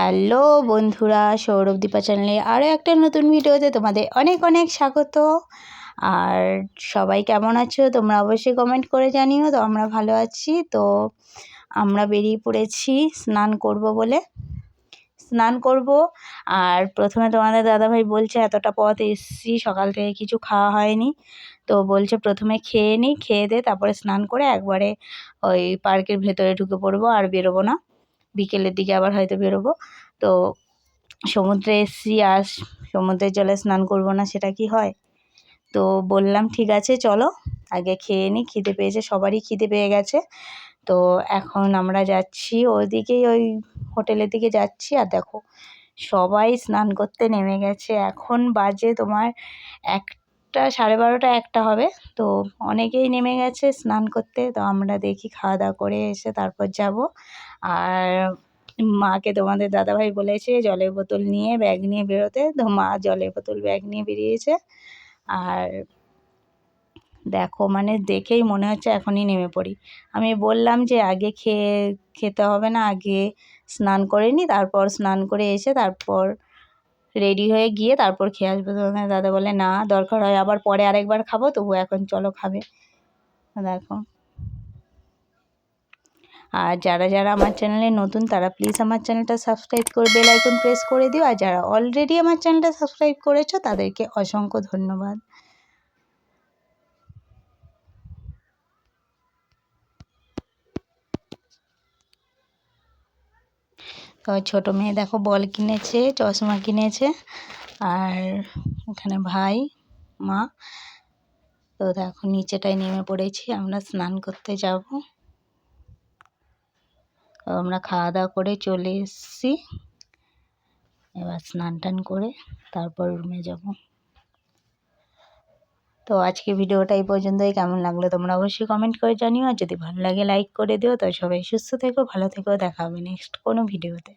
Hello বন্ধুরা, সৌরভদীপা চ্যানেলে আরও একটা নতুন ভিডিওতে তোমাদের অনেক অনেক স্বাগত। আর সবাই কেমন আছো তোমরা অবশ্যই কমেন্ট করে জানিও। তো আমরা ভালো আছি। তো আমরা বেরিয়ে পড়েছি স্নান করব বলে। স্নান করব। আর প্রথমে তোমাদের দাদাভাই বলছে এতটা পথ এসেছি, সকাল থেকে কিছু খাওয়া হয়নি, তো বলছে প্রথমে খেয়ে নিই, খেয়ে দিয়ে তারপরে স্নান করে একবারে ওই পার্কের ভেতরে ঢুকে পড়বো, আর বেরোবো না। বিকেলের দিকে আবার হয়তো বেরোবো। তো সমুদ্রে এসছি, আর সমুদ্রের জলে স্নান করব না সেটা কি হয়? তো বললাম ঠিক আছে চলো আগে খেয়ে নিই, খিদে পেয়েছে, সবারই খিদে পেয়ে গেছে। তো এখন আমরা যাচ্ছি ওইদিকেই, ওই হোটেলের দিকে যাচ্ছি। আর দেখো সবাই স্নান করতে নেমে গেছে। এখন বাজে তোমার 1টা, 12:30, 1টা হবে। তো অনেকেই নেমে গেছে স্নান করতে। তো আমরা দেখি খাওয়া দাওয়া করে এসে তারপর যাব। আর মাকে তোমাদের দাদাভাই বলেছে জলের বোতল নিয়ে, ব্যাগ নিয়ে বেরোতে। তো মা জলের বোতল ব্যাগ নিয়ে বেরিয়েছে। আর দেখো মানে দেখেই মনে হচ্ছে এখনই নেমে পড়ি। আমি বললাম যে আগে খেতে হবে না, আগে স্নান করে নিই, তারপর স্নান করে এসে তারপর রেডি হয়ে গিয়ে তারপর খেয়ে আসবো। তোমাদের দাদা বলে না, দরকার হয় আবার পরে আরেকবার খাবো, তবু এখন চলো খাবে। দেখো, আর যারা যারা আমার চ্যানেলে নতুন তারা প্লিজ আমার চ্যানেলটা সাবস্ক্রাইব করে বেল আইকন প্রেস করে দিও। আর যারা অলরেডি আমার চ্যানেলটা সাবস্ক্রাইব করেছো তাদেরকে অসংখ্য ধন্যবাদ। তো ছোটো মেয়ে দেখো বল কিনেছে, চশমা কিনেছে, আর এখানে ভাই, মা। তো দেখো নিচেটায় নেমে পড়েছি, আমরা স্নান করতে যাব। তো আমরা খাওয়া দাওয়া করে চলে এসেছি, এবার স্নান টান করে তারপর রুমে যাব। তো আজকে ভিডিওটা এই পর্যন্তই। কেমন লাগলো তোমরা অবশ্যই কমেন্ট করে জানিও। আর যদি ভালো লাগে লাইক করে দিও। তো সবাই সুস্থ থেকো, ভালো থেকো, দেখা হবে নেক্সট কোনো ভিডিওতে।